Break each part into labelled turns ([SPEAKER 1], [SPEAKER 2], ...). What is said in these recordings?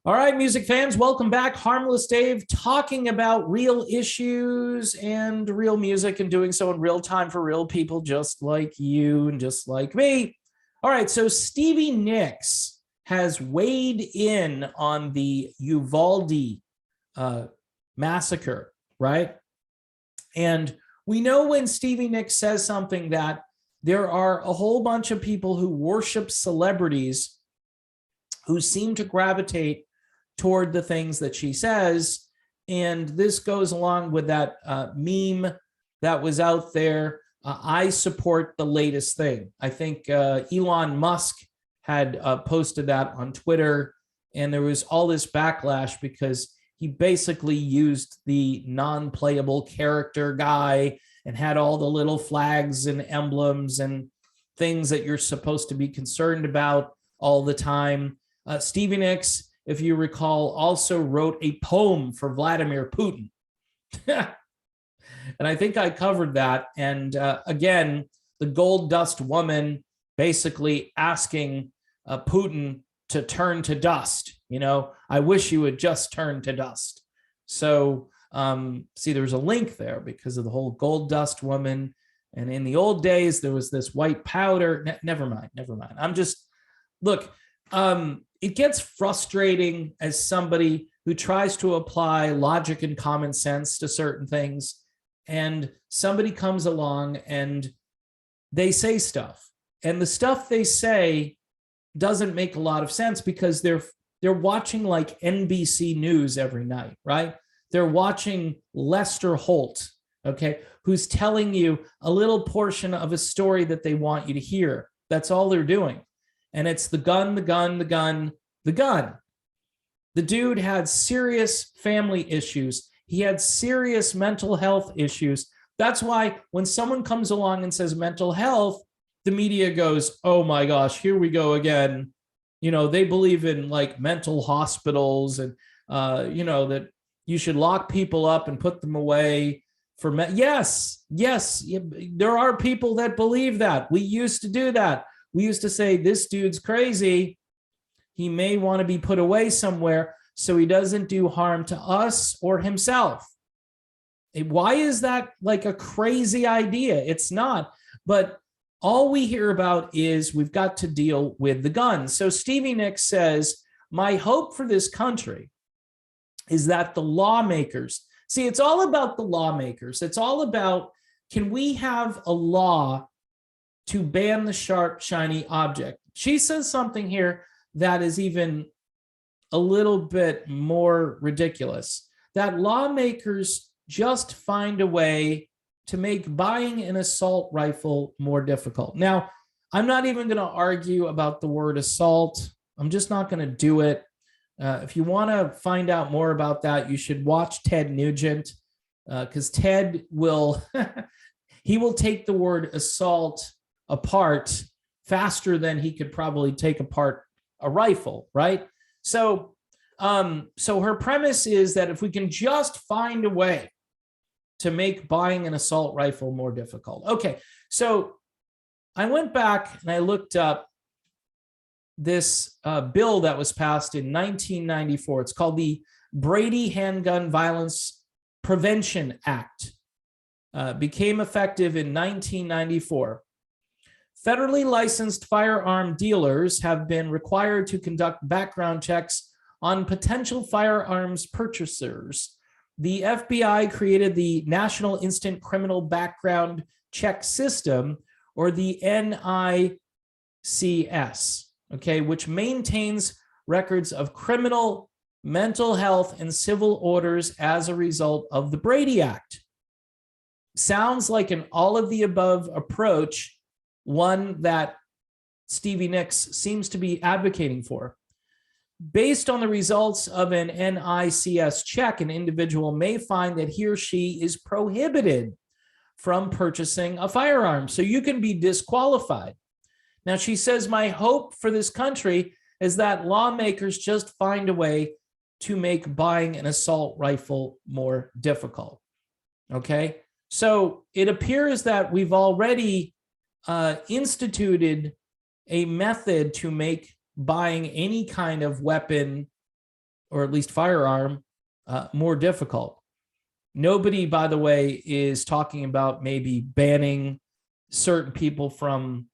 [SPEAKER 1] All right, music fans, welcome back. Harmless Dave talking about real issues and real music and doing so in real time for real people just like you and just like me. All right, so Stevie Nicks has weighed in on the Uvalde massacre, right? And we know when Stevie Nicks says something that there are a whole bunch of people who worship celebrities who seem to gravitate toward the things that she says. And this goes along with that meme that was out there. I support the latest thing. I think Elon Musk had posted that on Twitter, and there was all this backlash because he basically used the non-playable character guy and had all the little flags and emblems and things that you're supposed to be concerned about all the time. Stevie Nicks, if you recall, also wrote a poem for Vladimir Putin. And I think I covered that. And again, the gold dust woman basically asking Putin to turn to dust. You know, I wish you would just turn to dust. So see, there's a link there because of the whole gold dust woman. And in the old days, there was this white powder. Never mind. I'm just, look, it gets frustrating as somebody who tries to apply logic and common sense to certain things, and somebody comes along and they say stuff, and the stuff they say doesn't make a lot of sense because they're watching like NBC News every night, right? They're watching Lester Holt, okay, who's telling you a little portion of a story that they want you to hear. That's all they're doing. And it's the gun, the gun, the gun, the gun. The dude had serious family issues. He had serious mental health issues. That's why when someone comes along and says mental health, the media goes, oh my gosh, here we go again. You know, they believe in like mental hospitals and, you know, that you should lock people up and put them away for yes, there are people that believe that. We used to do that. We used to say, this dude's crazy. He may want to be put away somewhere so he doesn't do harm to us or himself. Why is that like a crazy idea? It's not. But all we hear about is we've got to deal with the guns. So Stevie Nicks says, my hope for this country is that the lawmakers, see, it's all about the lawmakers. It's all about, can we have a law to ban the sharp, shiny object? She says something here that is even a little bit more ridiculous, that lawmakers just find a way to make buying an assault rifle more difficult. Now, I'm not even going to argue about the word assault. I'm just not going to do it. If you want to find out more about that, you should watch Ted Nugent, because Ted will, he will take the word assault apart faster than he could probably take apart a rifle, right? So her premise is that if we can just find a way to make buying an assault rifle more difficult. Okay, so I went back and I looked up this bill that was passed in 1994. It's called the Brady Handgun Violence Prevention Act. Became effective in 1994. Federally licensed firearm dealers have been required to conduct background checks on potential firearms purchasers. The FBI created the National Instant Criminal Background Check System, or the NICS, okay, which maintains records of criminal, mental health, and civil orders as a result of the Brady Act. Sounds like an all of the above approach, one that Stevie Nicks seems to be advocating for. Based on the results of an NICS check, an individual may find that he or she is prohibited from purchasing a firearm. So you can be disqualified. Now, she says, my hope for this country is that lawmakers just find a way to make buying an assault rifle more difficult. Okay, so it appears that we've already instituted a method to make buying any kind of weapon or at least firearm, more difficult. Nobody, by the way, is talking about maybe banning certain people from,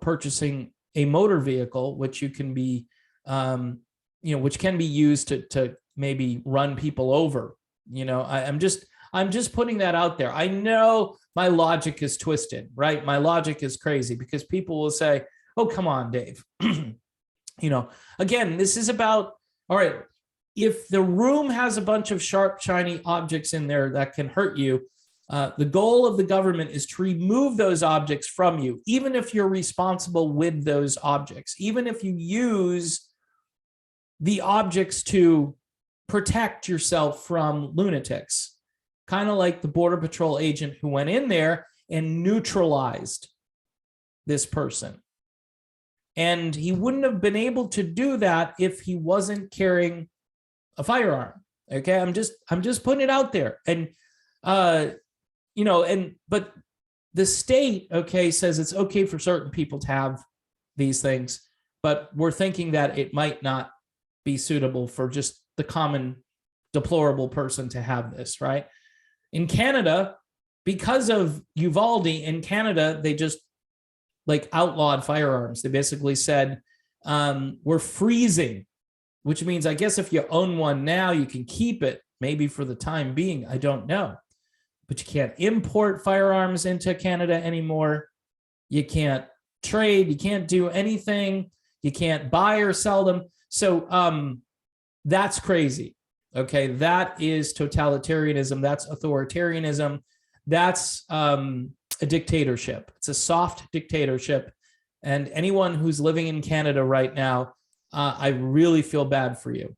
[SPEAKER 1] purchasing a motor vehicle, which you can be, which can be used to maybe run people over. I'm just putting that out there. I know my logic is twisted, right? My logic is crazy because people will say, "Oh, come on, Dave." Again, this is about, all right, if the room has a bunch of sharp, shiny objects in there that can hurt you, the goal of the government is to remove those objects from you, even if you're responsible with those objects, even if you use the objects to protect yourself from lunatics, kind of like the Border Patrol agent who went in there and neutralized this person. And he wouldn't have been able to do that if he wasn't carrying a firearm. Okay, I'm just putting it out there. And but the state, okay, says it's okay for certain people to have these things, but we're thinking that it might not be suitable for just the common deplorable person to have this, right? In Canada, because of Uvalde, in Canada, they just outlawed firearms. They basically said, we're freezing, which means I guess if you own one now, you can keep it maybe for the time being. I don't know. But you can't import firearms into Canada anymore. You can't trade. You can't do anything. You can't buy or sell them. So that's crazy. Okay, that is totalitarianism. That's authoritarianism. That's a dictatorship. It's a soft dictatorship. And anyone who's living in Canada right now, I really feel bad for you.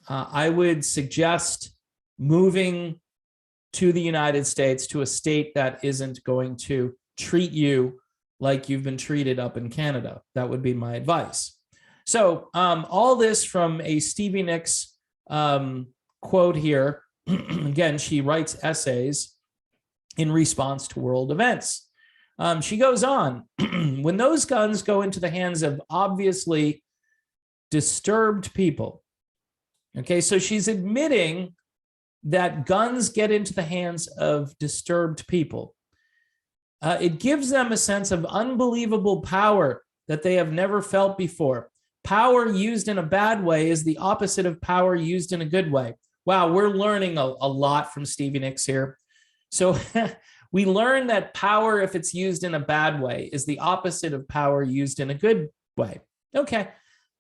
[SPEAKER 1] I would suggest moving to the United States, to a state that isn't going to treat you like you've been treated up in Canada. That would be my advice. So all this from a Stevie Nicks quote here. Again, she writes essays in response to world events. She goes on, when those guns go into the hands of obviously disturbed people. Okay, so she's admitting that guns get into the hands of disturbed people. It gives them a sense of unbelievable power that they have never felt before. Power used in a bad way is the opposite of power used in a good way. Wow, we're learning a lot from Stevie Nicks here. So we learn that power, if it's used in a bad way, is the opposite of power used in a good way. Okay,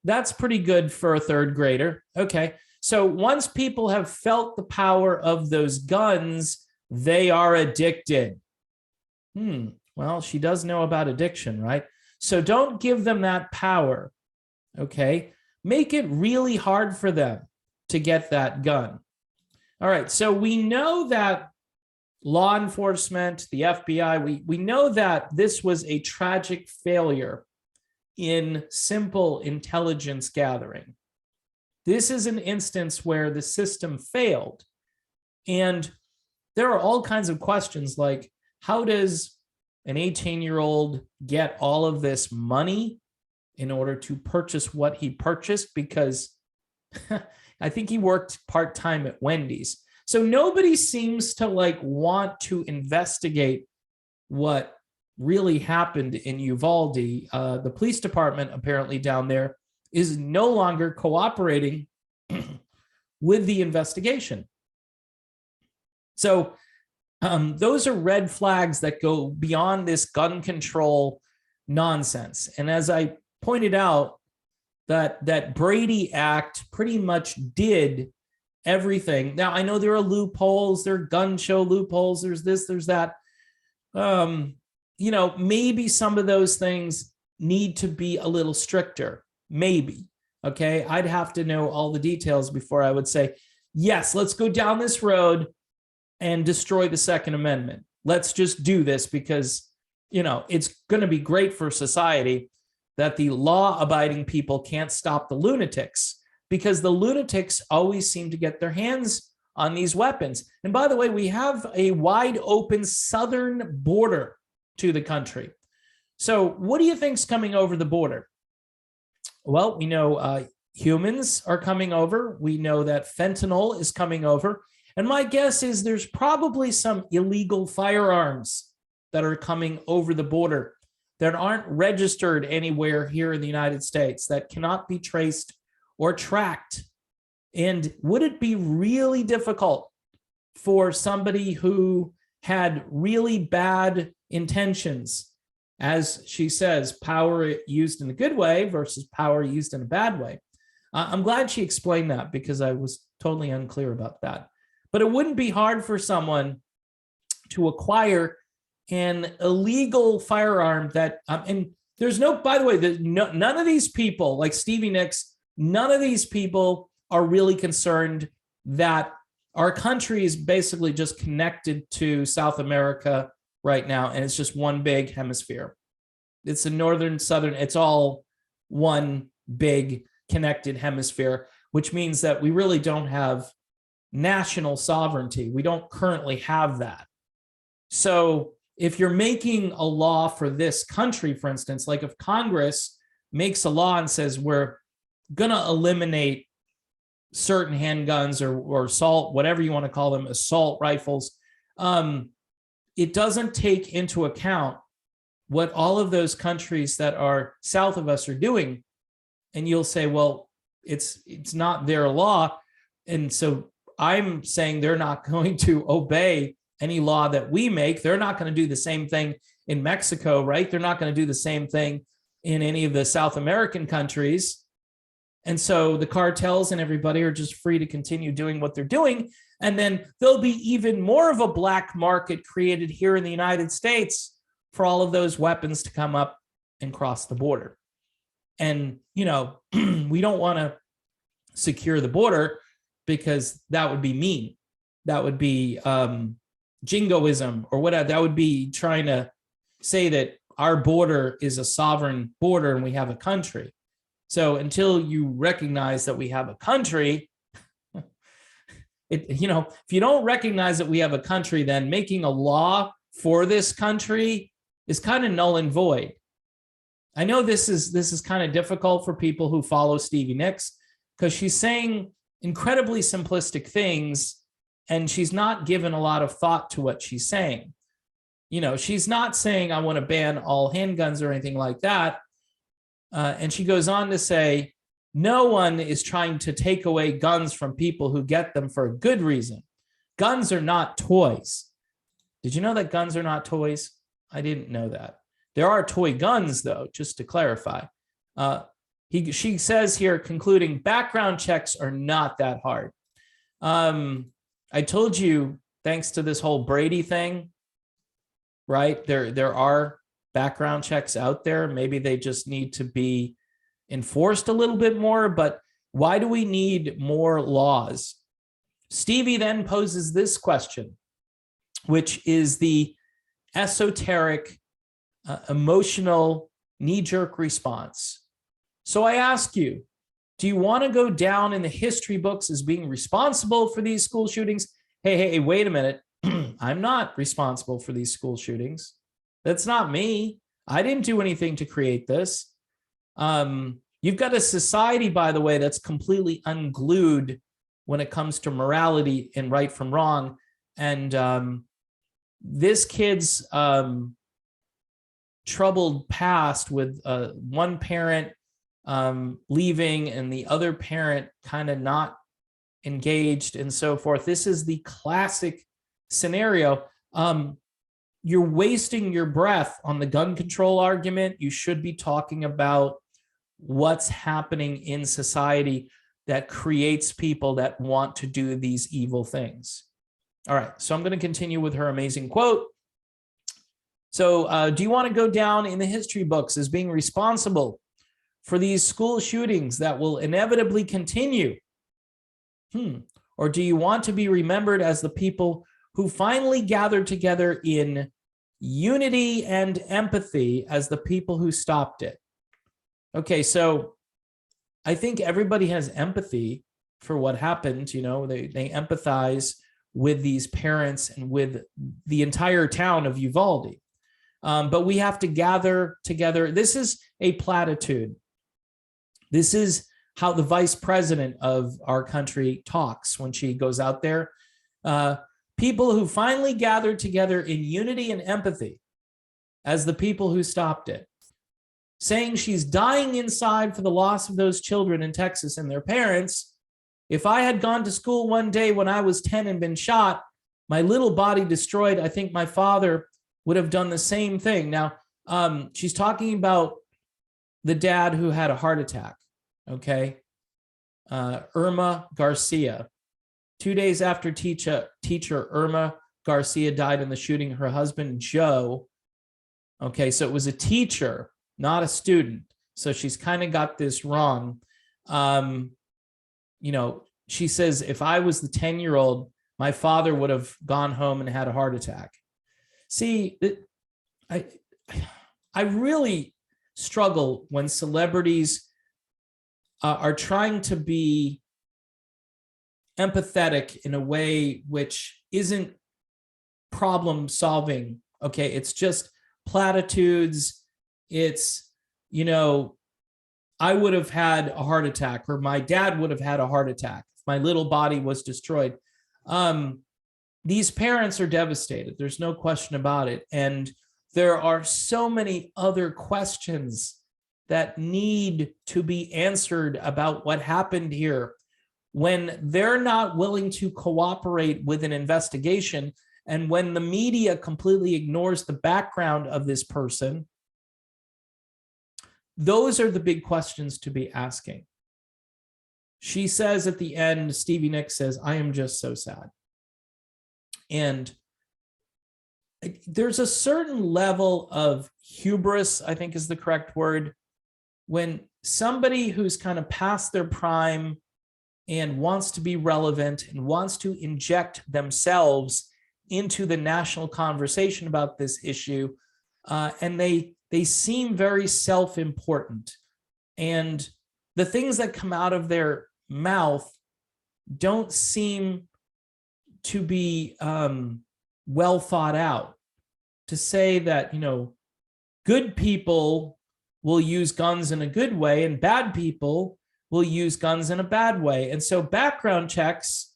[SPEAKER 1] that's pretty good for a third grader. Okay, so once people have felt the power of those guns, they are addicted. Well, she does know about addiction, right? So don't give them that power, okay? Make it really hard for them to get that gun. All right, so we know that law enforcement, the FBI, we know that this was a tragic failure in simple intelligence gathering. This is an instance where the system failed. And there are all kinds of questions like, how does an 18-year-old get all of this money in order to purchase what he purchased? Because I think he worked part-time at Wendy's. So nobody seems to want to investigate what really happened in Uvalde. The police department apparently down there is no longer cooperating with the investigation. So those are red flags that go beyond this gun control nonsense. And as I pointed out, that Brady Act pretty much did everything. Now, I know there are loopholes, there are gun show loopholes, there's this, there's that. Maybe some of those things need to be a little stricter. Maybe. Okay. I'd have to know all the details before I would say, yes, let's go down this road and destroy the Second Amendment. Let's just do this because, it's going to be great for society that the law-abiding people can't stop the lunatics, because the lunatics always seem to get their hands on these weapons. And by the way, we have a wide open southern border to the country. So what do you think's coming over the border? Well, we know humans are coming over. We know that fentanyl is coming over. And my guess is there's probably some illegal firearms that are coming over the border that aren't registered anywhere here in the United States, that cannot be traced or tracked. And would it be really difficult for somebody who had really bad intentions, as she says, power used in a good way versus power used in a bad way? I'm glad she explained that, because I was totally unclear about that. But it wouldn't be hard for someone to acquire an illegal firearm that, and there's no, by the way, none of these people, like Stevie Nicks, none of these people are really concerned that our country is basically just connected to South America right now, and it's just one big hemisphere. It's a northern, southern, it's all one big connected hemisphere, which means that we really don't have national sovereignty. We don't currently have that. So if you're making a law for this country, for instance, like if Congress makes a law and says we're going to eliminate certain handguns or assault, whatever you want to call them, assault rifles, it doesn't take into account what all of those countries that are south of us are doing. And you'll say, well, it's not their law. And so I'm saying they're not going to obey any law that we make. They're not going to do the same thing in Mexico, right? They're not going to do the same thing in any of the South American countries. And so the cartels and everybody are just free to continue doing what they're doing. And then there'll be even more of a black market created here in the United States for all of those weapons to come up and cross the border. And, you know, we don't want to secure the border because that would be mean. That would be jingoism or whatever. That would be trying to say that our border is a sovereign border and we have a country. So until you recognize that we have a country, if you don't recognize that we have a country, then making a law for this country is kind of null and void. I know this is kind of difficult for people who follow Stevie Nicks, because she's saying incredibly simplistic things and she's not given a lot of thought to what she's saying. You know, she's not saying I want to ban all handguns or anything like that. And she goes on to say, no one is trying to take away guns from people who get them for a good reason. Guns are not toys. Did you know that guns are not toys? I didn't know that. There are toy guns, though, just to clarify. She says here, concluding, background checks are not that hard. I told you, thanks to this whole Brady thing, right? There are background checks out there. Maybe they just need to be enforced a little bit more, but why do we need more laws? Stevie then poses this question, which is the esoteric, emotional, knee-jerk response. So I ask you, do you want to go down in the history books as being responsible for these school shootings? Hey, wait a minute. I'm not responsible for these school shootings. That's not me. I didn't do anything to create this. You've got a society, by the way, that's completely unglued when it comes to morality and right from wrong. And this kid's troubled past with one parent leaving and the other parent kind of not engaged and so forth. This is the classic scenario. You're wasting your breath on the gun control argument. You should be talking about what's happening in society that creates people that want to do these evil things. All right, so I'm going to continue with her amazing quote. So do you want to go down in the history books as being responsible for these school shootings that will inevitably continue? Or do you want to be remembered as the people who finally gathered together in unity and empathy as the people who stopped it? Okay, so I think everybody has empathy for what happened. You know, they empathize with these parents and with the entire town of Uvalde. But we have to gather together. This is a platitude. This is how the vice president of our country talks when she goes out there. People who finally gathered together in unity and empathy as the people who stopped it, saying she's dying inside for the loss of those children in Texas and their parents. If I had gone to school one day when I was 10 and been shot, my little body destroyed, I think my father would have done the same thing. Now, she's talking about the dad who had a heart attack, okay? Irma Garcia. 2 days after teacher Irma Garcia died in the shooting, her husband, Joe, okay, so it was a teacher, not a student. So she's kind of got this wrong. She says, if I was the 10-year-old, my father would have gone home and had a heart attack. See, I really struggle when celebrities are trying to be empathetic in a way which isn't problem solving. Okay, it's just platitudes. It's, I would have had a heart attack, or my dad would have had a heart attack if my little body was destroyed. These parents are devastated. There's no question about it. And there are so many other questions that need to be answered about what happened here. When they're not willing to cooperate with an investigation, and when the media completely ignores the background of this person, those are the big questions to be asking. She says at the end, Stevie Nicks says, I am just so sad. And there's a certain level of hubris, I think is the correct word, when somebody who's kind of past their prime and wants to be relevant and wants to inject themselves into the national conversation about this issue, and they seem very self-important. And the things that come out of their mouth don't seem to be well thought out. To say that, good people will use guns in a good way and bad people will use guns in a bad way. And so background checks,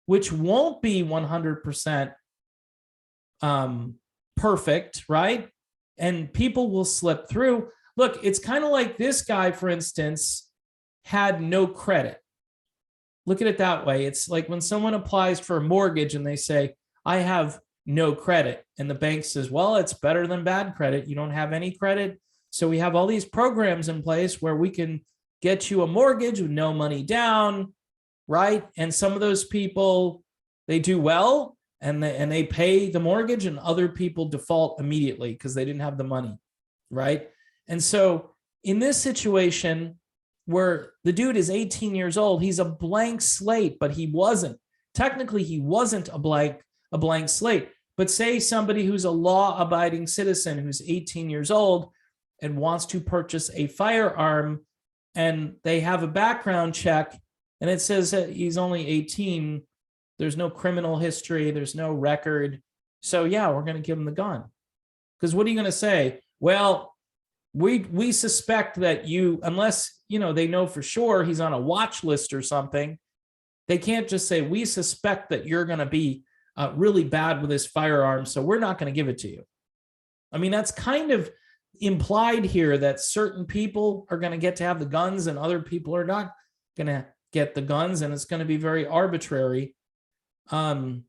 [SPEAKER 1] which won't be 100% perfect, right? And people will slip through. Look, it's kind of like this guy, for instance, had no credit. Look at it that way. It's like when someone applies for a mortgage and they say, I have no credit. And the bank says, well, it's better than bad credit. You don't have any credit. So we have all these programs in place where we can get you a mortgage with no money down, right? And some of those people, they do well and they pay the mortgage, and other people default immediately because they didn't have the money, right? And so in this situation where the dude is 18 years old, he's a blank slate, but he wasn't. Technically, he wasn't a blank slate. But say somebody who's a law-abiding citizen who's 18 years old and wants to purchase a firearm, and they have a background check and it says that he's only 18, there's no criminal history, there's no record. So yeah, we're going to give him the gun. Because what are you going to say? Well, we suspect that you, unless, they know for sure he's on a watch list or something, they can't just say, we suspect that you're going to be really bad with this firearm, so we're not going to give it to you. I mean, that's kind of implied here, that certain people are going to get to have the guns and other people are not going to get the guns, and it's going to be very arbitrary. I'm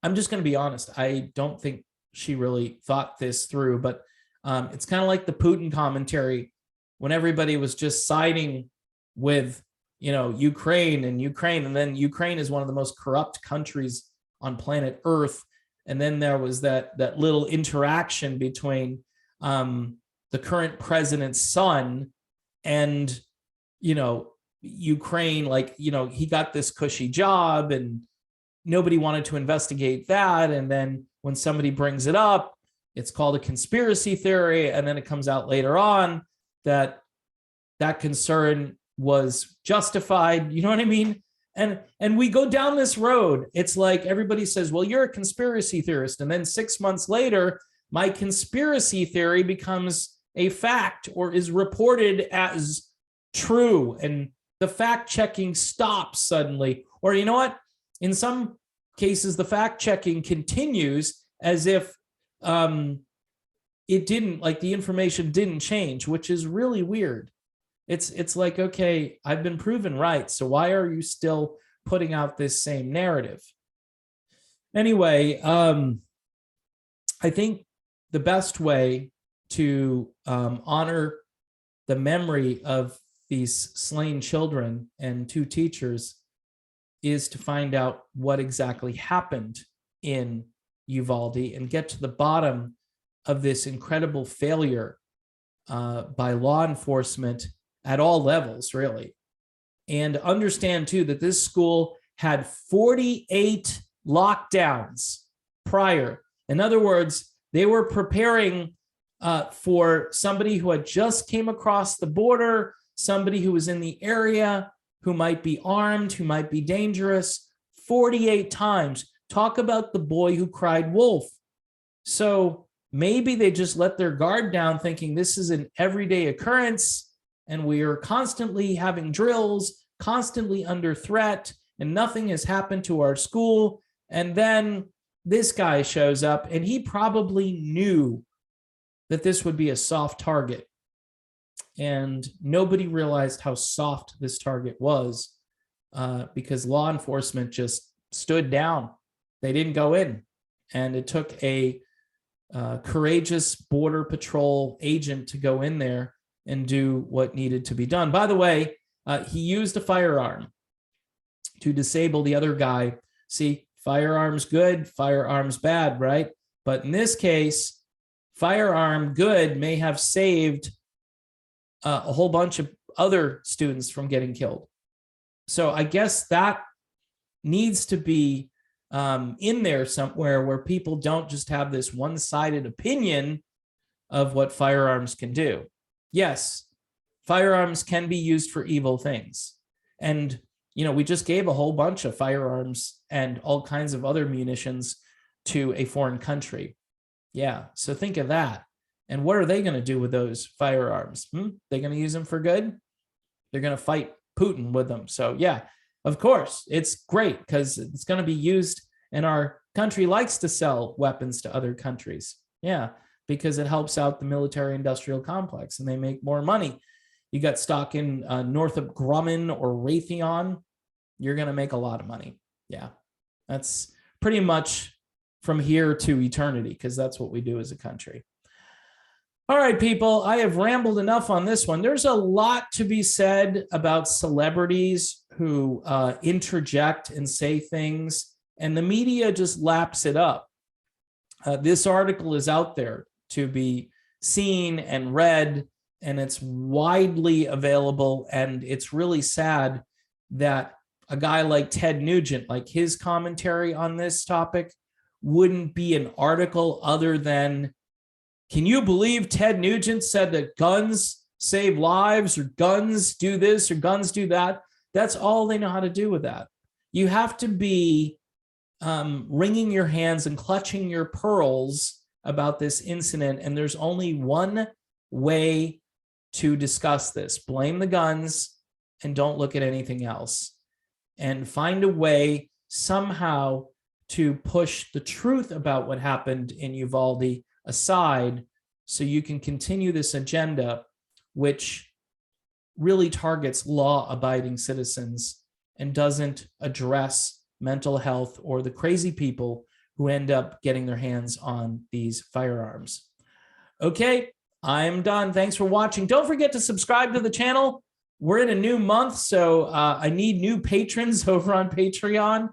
[SPEAKER 1] just going to be honest. I don't think she really thought this through, but it's kind of like the Putin commentary when everybody was just siding with, Ukraine, and then Ukraine is one of the most corrupt countries on planet Earth. And then there was that little interaction between the current president's son and, Ukraine, he got this cushy job and nobody wanted to investigate that. And then when somebody brings it up, it's called a conspiracy theory. And then it comes out later on that concern was justified. You know what I mean? And we go down this road. It's like everybody says, well, you're a conspiracy theorist. And then 6 months later, my conspiracy theory becomes a fact or is reported as true, and the fact checking stops suddenly. Or you know what? In some cases, the fact checking continues as if it didn't, like the information didn't change, which is really weird. It's like, okay, I've been proven right, so why are you still putting out this same narrative? Anyway, I think the best way to honor the memory of these slain children and 2 teachers is to find out what exactly happened in Uvalde and get to the bottom of this incredible failure by law enforcement at all levels, really. And understand, too, that this school had 48 lockdowns prior. In other words, they were preparing for somebody who had just came across the border, somebody who was in the area, who might be armed, who might be dangerous, 48 times. Talk about the boy who cried wolf. So maybe they just let their guard down, thinking this is an everyday occurrence, and we are constantly having drills, constantly under threat, and nothing has happened to our school. And then this guy shows up, and he probably knew that this would be a soft target. And nobody realized how soft this target was because law enforcement just stood down. They didn't go in. And it took a courageous Border Patrol agent to go in there and do what needed to be done. By the way, he used a firearm to disable the other guy. See, firearms good, firearms bad, right? But in this case, firearm good may have saved a whole bunch of other students from getting killed. So I guess that needs to be in there somewhere where people don't just have this one-sided opinion of what firearms can do. Yes, firearms can be used for evil things. And, you know, we just gave a whole bunch of firearms and all kinds of other munitions to a foreign country. Yeah, so think of that. And what are they going to do with those firearms? They're going to use them for good? They're going to fight Putin with them. So yeah, of course, it's great because it's going to be used, and our country likes to sell weapons to other countries. Yeah, because it helps out the military-industrial complex and they make more money. You got stock in Northrop Grumman or Raytheon, you're going to make a lot of money. Yeah, that's pretty much from here to eternity because that's what we do as a country. All right, people, I have rambled enough on this one. There's a lot to be said about celebrities who interject and say things, and the media just laps it up. This article is out there to be seen and read, and it's widely available, and it's really sad that a guy like Ted Nugent, like his commentary on this topic, wouldn't be an article other than, can you believe Ted Nugent said that guns save lives, or guns do this, or guns do that? That's all they know how to do with that. You have to be wringing your hands and clutching your pearls about this incident, and there's only one way to discuss this. Blame the guns and don't look at anything else. And find a way somehow to push the truth about what happened in Uvalde aside so you can continue this agenda, which really targets law-abiding citizens and doesn't address mental health or the crazy people who end up getting their hands on these firearms. Okay, I'm done. Thanks for watching. Don't forget to subscribe to the channel. We're in a new month, so I need new patrons over on Patreon.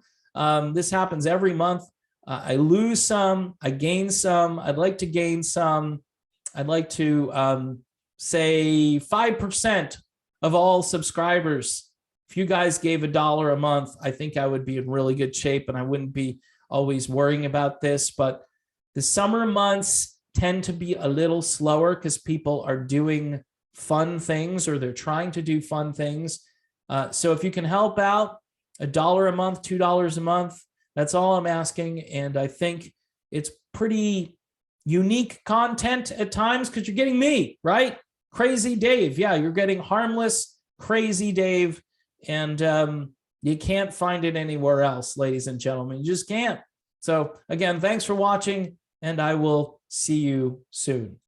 [SPEAKER 1] This happens every month. I lose some, I gain some. I'd like to gain some. I'd like to say 5% of all subscribers. If you guys gave $1 a month, I think I would be in really good shape and I wouldn't be always worrying about this. But the summer months tend to be a little slower because people are doing fun things, or they're trying to do fun things. So if you can help out, $1 a month, $2 a month, that's all I'm asking. And I think it's pretty unique content at times because you're getting me, right? Crazy Dave. Yeah, you're getting harmless, crazy, Dave. And you can't find it anywhere else, ladies and gentlemen. You just can't. So again, thanks for watching, and I will see you soon.